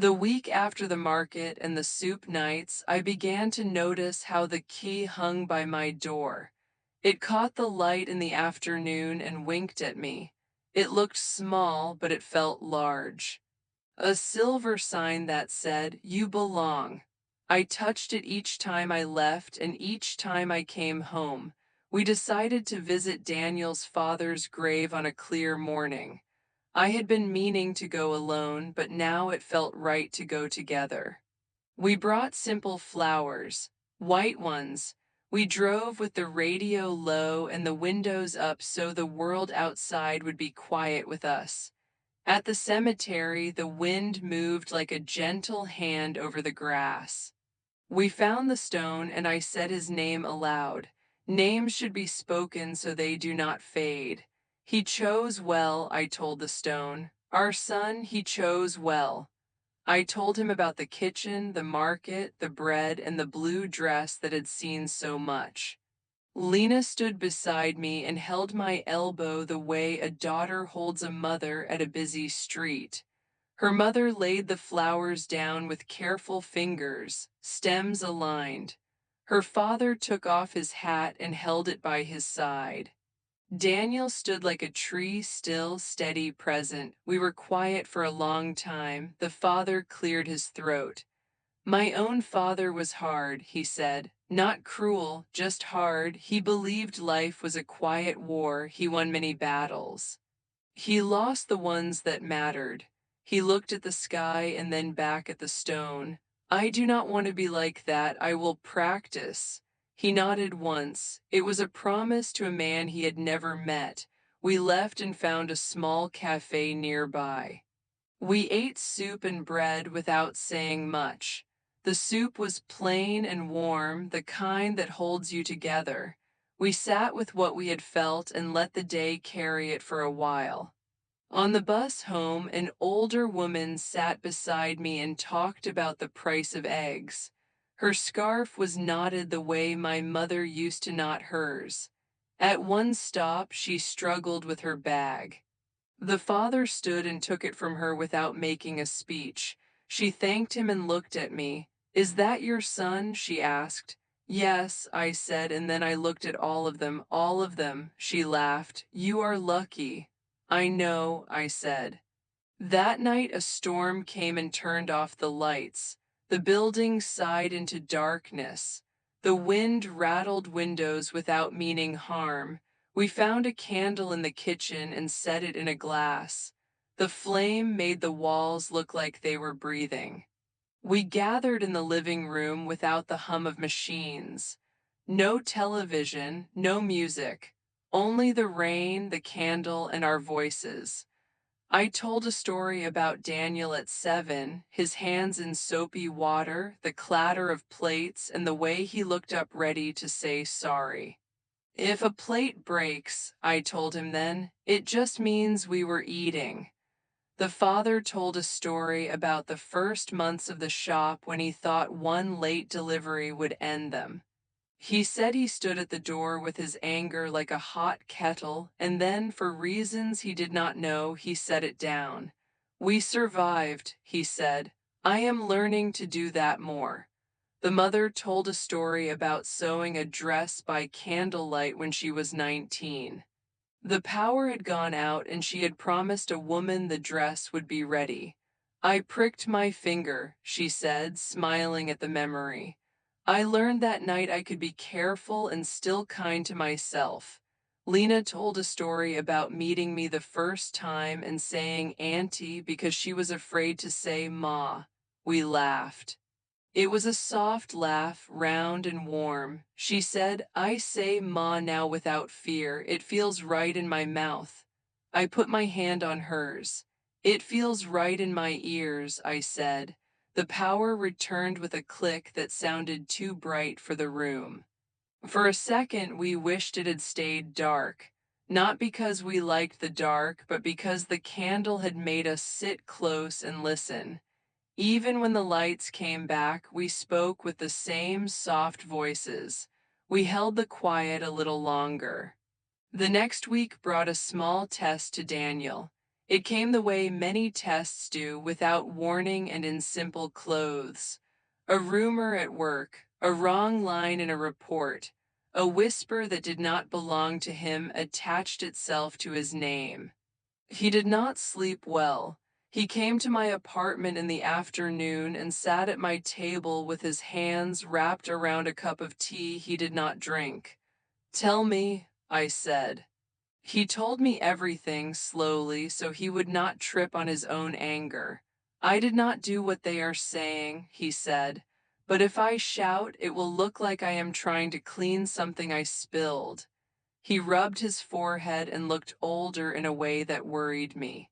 The week after the market and the soup nights, I began to notice how the key hung by my door. It caught the light in the afternoon and winked at me. It looked small, but it felt large. A silver sign that said, "You belong." I touched it each time I left and each time I came home. We decided to visit Daniel's father's grave on a clear morning. I had been meaning to go alone, but now it felt right to go together. We brought simple flowers, white ones. We drove with the radio low and the windows up so the world outside would be quiet with us. At the cemetery, the wind moved like a gentle hand over the grass. We found the stone, and I said his name aloud. Names should be spoken so they do not fade. He chose well, I told the stone. Our son, he chose well. I told him about the kitchen, the market, the bread, and the blue dress that had seen so much. Lena stood beside me and held my elbow the way a daughter holds a mother at a busy street. Her mother laid the flowers down with careful fingers, stems aligned. Her father took off his hat and held it by his side. Daniel stood like a tree, still, steady, present. We were quiet for a long time. The father cleared his throat. My own father was hard, he said. Not cruel, just hard. He believed life was a quiet war. He won many battles. He lost the ones that mattered. He looked at the sky and then back at the stone. I do not want to be like that. I will practice. He nodded once. It was a promise to a man he had never met. We left and found a small cafe nearby. We ate soup and bread without saying much. The soup was plain and warm, the kind that holds you together. We sat with what we had felt and let the day carry it for a while. On the bus home, an older woman sat beside me and talked about the price of eggs. Her scarf was knotted the way my mother used to knot hers. At one stop, she struggled with her bag. The father stood and took it from her without making a speech. She thanked him and looked at me. Is that your son? She asked. Yes, I said, and then I looked at all of them. She laughed. You are lucky. I know, I said. That night a storm came and turned off the lights. The building sighed into darkness. The wind rattled windows without meaning harm. We found a candle in the kitchen and set it in a glass. The flame made the walls look like they were breathing. We gathered in the living room without the hum of machines. No television, no music, only the rain, the candle, and our voices. I told a story about Daniel at 7, his hands in soapy water, the clatter of plates, and the way he looked up ready to say sorry. If a plate breaks, I told him then, it just means we were eating. The father told a story about the first months of the shop when he thought one late delivery would end them. He said he stood at the door with his anger like a hot kettle, and then, for reasons he did not know, he set it down. We survived, he said. I am learning to do that more. The mother told a story about sewing a dress by candlelight when she was 19. The power had gone out and she had promised a woman the dress would be ready. I pricked my finger, she said, smiling at the memory. I learned that night I could be careful and still kind to myself. Lena told a story about meeting me the first time and saying auntie because she was afraid to say ma. We laughed. It was a soft laugh, round and warm. She said, I say ma now without fear. It feels right in my mouth. I put my hand on hers. It feels right in my ears, I said. The power returned with a click that sounded too bright for the room. For a second, we wished it had stayed dark. Not because we liked the dark, but because the candle had made us sit close and listen. Even when the lights came back, we spoke with the same soft voices. We held the quiet a little longer. The next week brought a small test to Daniel. It came the way many tests do, without warning and in simple clothes. A rumor at work, a wrong line in a report, a whisper that did not belong to him attached itself to his name. He did not sleep well. He came to my apartment in the afternoon and sat at my table with his hands wrapped around a cup of tea he did not drink. "Tell me," I said. He told me everything slowly so he would not trip on his own anger. "I did not do what they are saying," he said, "but if I shout, it will look like I am trying to clean something I spilled." He rubbed his forehead and looked older in a way that worried me.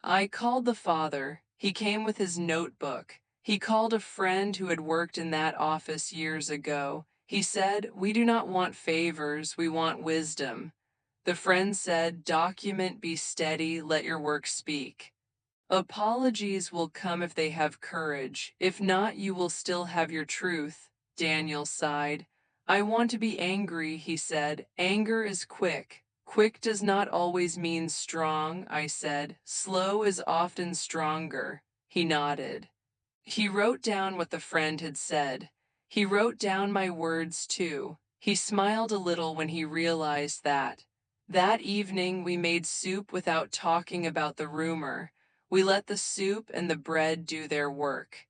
I called the father. He came with his notebook. He called a friend who had worked in that office years ago. He said, "We do not want favors, we want wisdom." The friend said, "Document, be steady, let your work speak." "Apologies will come if they have courage. If not, you will still have your truth," Daniel sighed. "I want to be angry," he said. "Anger is quick. Quick does not always mean strong," I said. "Slow is often stronger." He nodded. He wrote down what the friend had said. He wrote down my words too. He smiled a little when he realized that. That evening we made soup without talking about the rumor. We let the soup and the bread do their work.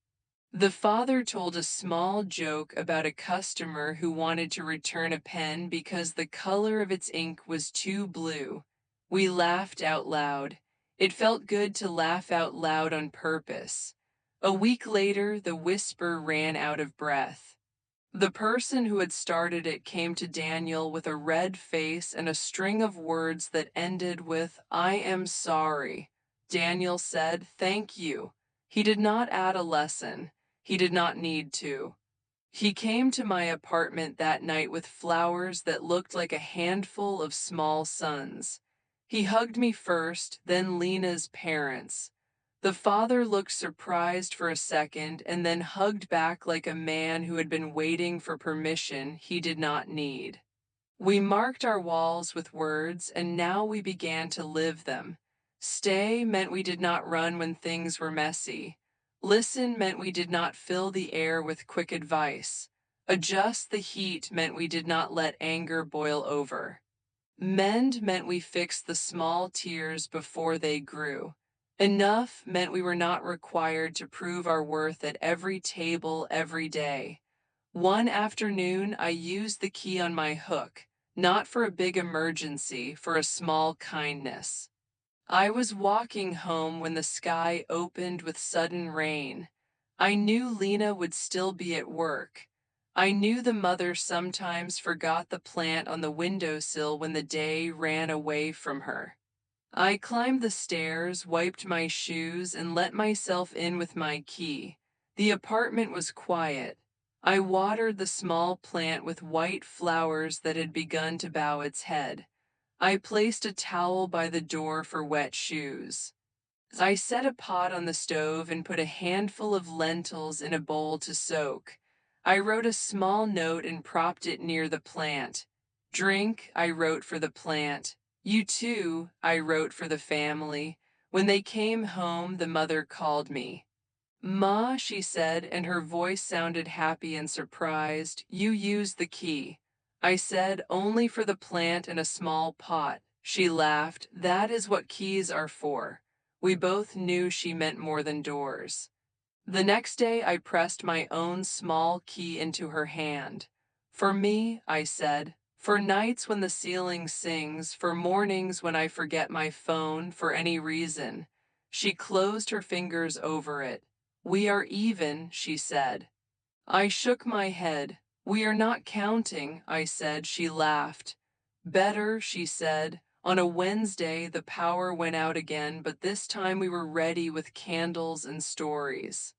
The father told a small joke about a customer who wanted to return a pen because the color of its ink was too blue. We laughed out loud. It felt good to laugh out loud on purpose. A week later, the whisper ran out of breath. The person who had started it came to Daniel with a red face and a string of words that ended with, "I am sorry." Daniel said, "Thank you." He did not add a lesson. He did not need to. He came to my apartment that night with flowers that looked like a handful of small suns. He hugged me first, then Lena's parents. The father looked surprised for a second and then hugged back like a man who had been waiting for permission he did not need. We marked our walls with words, and now we began to live them. Stay meant we did not run when things were messy. Listen meant we did not fill the air with quick advice. Adjust the heat meant we did not let anger boil over. Mend meant we fixed the small tears before they grew. Enough meant we were not required to prove our worth at every table every day. One afternoon, I used the key on my hook, not for a big emergency, for a small kindness. I was walking home when the sky opened with sudden rain. I knew Lena would still be at work. I knew the mother sometimes forgot the plant on the windowsill when the day ran away from her. I climbed the stairs, wiped my shoes, and let myself in with my key. The apartment was quiet. I watered the small plant with white flowers that had begun to bow its head. I placed a towel by the door for wet shoes. I set a pot on the stove and put a handful of lentils in a bowl to soak. I wrote a small note and propped it near the plant. "Drink," I wrote for the plant. "You too," I wrote for the family. When they came home, the mother called me. "Ma," she said, and her voice sounded happy and surprised, "you used the key." I said, "Only for the plant and a small pot." She laughed. "That is what keys are for." We both knew she meant more than doors. The next day I pressed my own small key into her hand. "For me," I said, "for nights when the ceiling sings, for mornings when I forget my phone for any reason." She closed her fingers over it. "We are even," she said. I shook my head. "We are not counting," I said. She laughed. "Better," she said. On a Wednesday, the power went out again, but this time we were ready with candles and stories.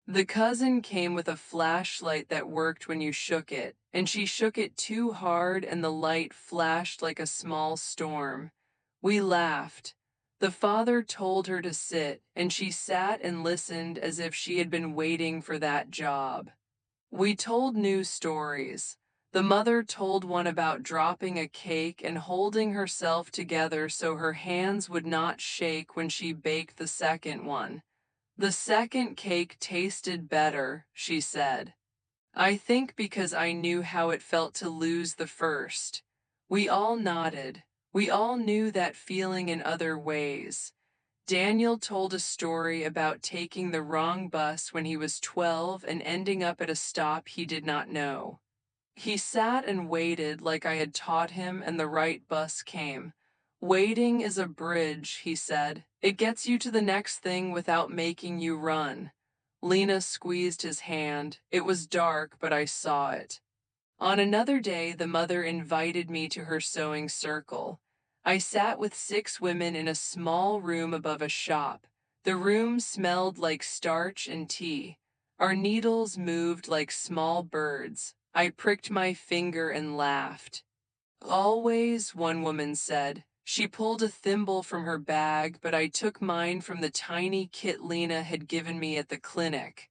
The cousin came with a flashlight that worked when you shook it, and she shook it too hard and the light flashed like a small storm. We laughed. The father told her to sit, and she sat and listened as if she had been waiting for that job. We told new stories. The mother told one about dropping a cake and holding herself together so her hands would not shake when she baked the second one. The second cake tasted better, she said. I think because I knew how it felt to lose the first. We all nodded. We all knew that feeling in other ways. Daniel told a story about taking the wrong bus when he was 12 and ending up at a stop he did not know. He sat and waited like I had taught him, and the right bus came. Waiting is a bridge, he said. It gets you to the next thing without making you run. Lena squeezed his hand. It was dark, but I saw it. On another day, the mother invited me to her sewing circle. I sat with 6 women in a small room above a shop. The room smelled like starch and tea. Our needles moved like small birds. I pricked my finger and laughed. Always, one woman said. She pulled a thimble from her bag, but I took mine from the tiny kit Lena had given me at the clinic.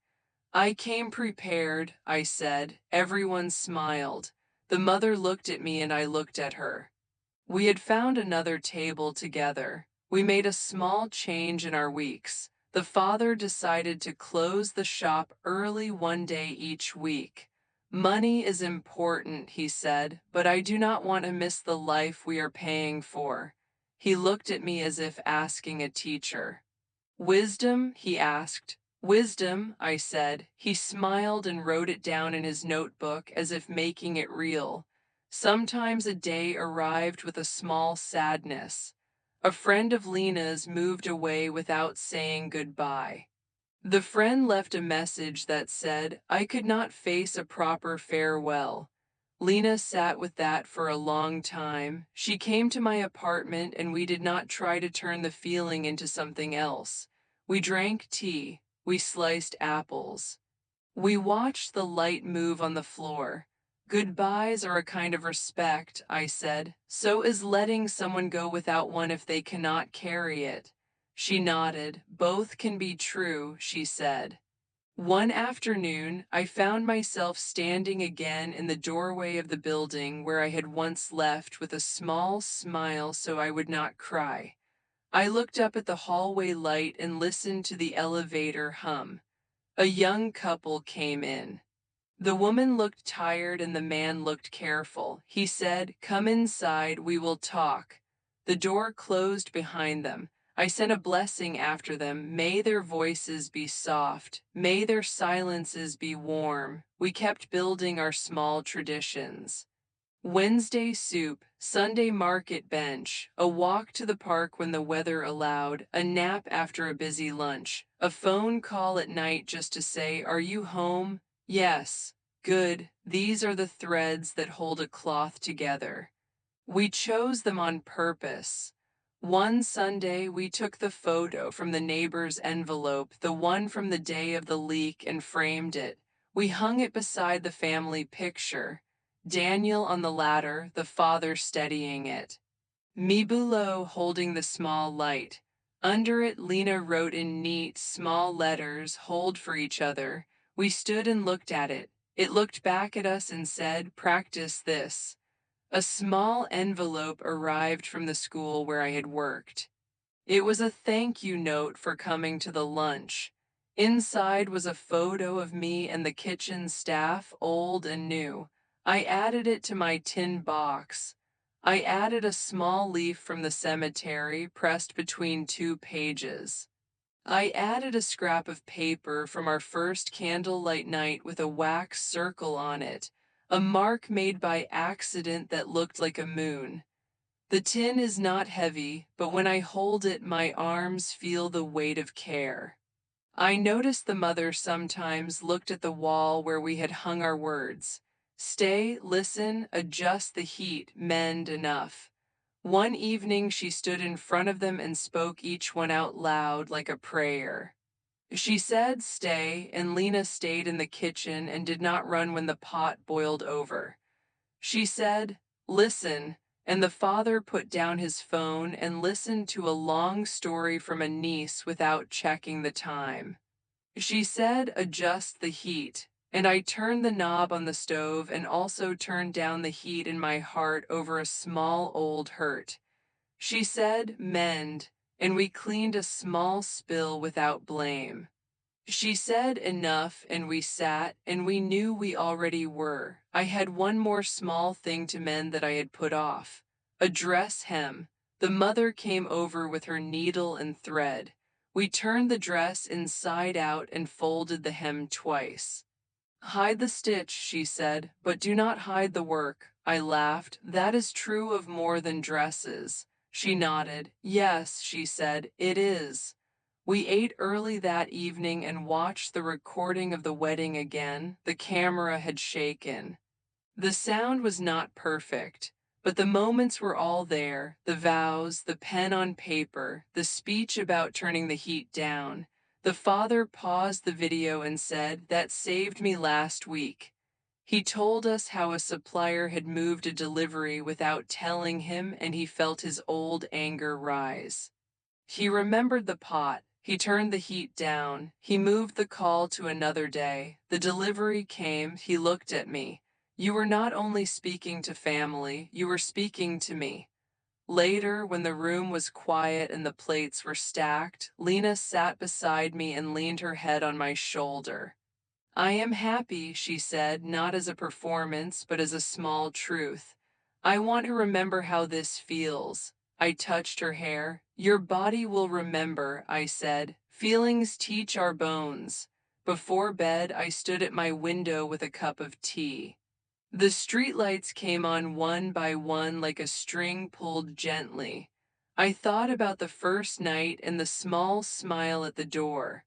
I came prepared, I said. Everyone smiled. The mother looked at me and I looked at her. We had found another table together. We made a small change in our weeks. The father decided to close the shop early one day each week. Money is important, he said, but I do not want to miss the life we are paying for. He looked at me as if asking a teacher. Wisdom, he asked. Wisdom, I said. He smiled and wrote it down in his notebook as if making it real. Sometimes a day arrived with a small sadness. A friend of Lena's moved away without saying goodbye. The friend left a message that said, I could not face a proper farewell. Lena sat with that for a long time. She came to my apartment and we did not try to turn the feeling into something else. We drank tea. We sliced apples. We watched the light move on the floor. Goodbyes are a kind of respect, I said. So is letting someone go without one if they cannot carry it. She nodded. Both can be true, she said. One afternoon, I found myself standing again in the doorway of the building where I had once left with a small smile so I would not cry. I looked up at the hallway light and listened to the elevator hum. A young couple came in. The woman looked tired and the man looked careful. He said, Come inside, we will talk. The door closed behind them. I sent a blessing after them. May their voices be soft. May their silences be warm. We kept building our small traditions. Wednesday soup, Sunday market bench, a walk to the park when the weather allowed, a nap after a busy lunch, a phone call at night just to say, Are you home? Yes. Good. These are the threads that hold a cloth together. We chose them on purpose. One Sunday, we took the photo from the neighbor's envelope, the one from the day of the leak, and framed it. We hung it beside the family picture. Daniel on the ladder, the father steadying it. Me below holding the small light. Under it, Lena wrote in neat, small letters, hold for each other. We stood and looked at it. It looked back at us and said, Practice this. A small envelope arrived from the school where I had worked. It was a thank you note for coming to the lunch. Inside was a photo of me and the kitchen staff, old and new. I added it to my tin box. I added a small leaf from the cemetery pressed between 2 pages. I added a scrap of paper from our first candlelight night with a wax circle on it, a mark made by accident that looked like a moon. The tin is not heavy, but when I hold it, my arms feel the weight of care. I noticed the mother sometimes looked at the wall where we had hung our words. Stay, listen, adjust the heat, mend enough. One evening she stood in front of them and spoke each one out loud like a prayer. She said, Stay, and Lena stayed in the kitchen and did not run when the pot boiled over. She said, Listen, and the father put down his phone and listened to a long story from a niece without checking the time. She said, Adjust the heat. and I turned the knob on the stove and also turned down the heat in my heart over a small old hurt. She said, "Mend," and we cleaned a small spill without blame. She said enough, and we sat, and we knew we already were. I had one more small thing to mend that I had put off. A dress hem. The mother came over with her needle and thread. We turned the dress inside out and folded the hem twice. "Hide the stitch," she said, "but do not hide the work." I laughed. "That is true of more than dresses." She nodded. "Yes," she said, "it is." We ate early that evening and watched the recording of the wedding again. The camera had shaken. The sound was not perfect, but the moments were all there: the vows, the pen on paper, the speech about turning the heat down. The father paused the video and said, "That saved me last week." He told us how a supplier had moved a delivery without telling him, and he felt his old anger rise. He remembered the pot. He turned the heat down. He moved the call to another day. The delivery came. He looked at me. "You were not only speaking to family, you were speaking to me." Later, when the room was quiet and the plates were stacked, Lena sat beside me and leaned her head on my shoulder. "I am happy," she said, "not as a performance, but as a small truth. I want to remember how this feels." I touched her hair. "Your body will remember," I said. "Feelings teach our bones." Before bed, I stood at my window with a cup of tea. The streetlights came on one by one like a string pulled gently. I thought about the first night and the small smile at the door.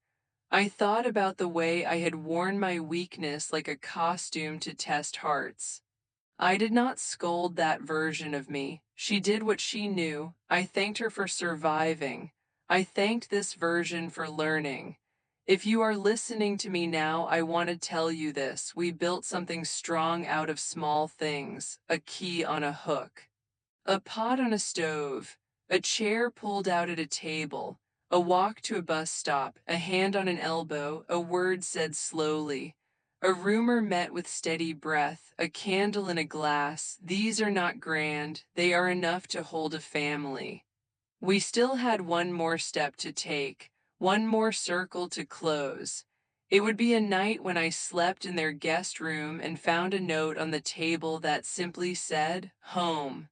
I thought about the way I had worn my weakness like a costume to test hearts. I did not scold that version of me. She did what she knew. I thanked her for surviving. I thanked this version for learning. If you are listening to me now, I want to tell you this: we built something strong out of small things, a key on a hook. A pot on a stove, a chair pulled out at a table, a walk to a bus stop, a hand on an elbow, a word said slowly, a rumor met with steady breath, a candle in a glass. These are not grand, they are enough to hold a family. We still had one more step to take, one more circle to close. It would be a night when I slept in their guest room and found a note on the table that simply said, "Home."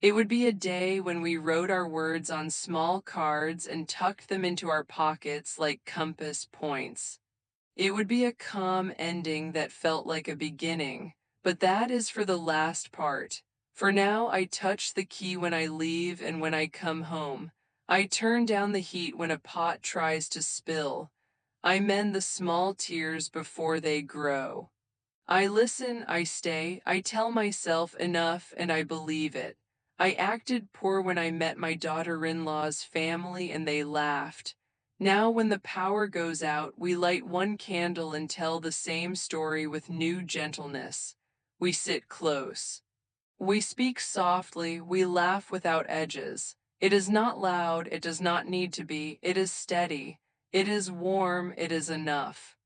It would be a day when we wrote our words on small cards and tucked them into our pockets like compass points. It would be a calm ending that felt like a beginning, but that is for the last part. For now, I touch the key when I leave and when I come home. I turn down the heat when a pot tries to spill. I mend the small tears before they grow. I listen, I stay, I tell myself enough, and I believe it. I acted poor when I met my daughter-in-law's family and they laughed. Now when the power goes out, we light one candle and tell the same story with new gentleness. We sit close. We speak softly, we laugh without edges. It is not loud, it does not need to be, it is steady. It is warm, it is enough.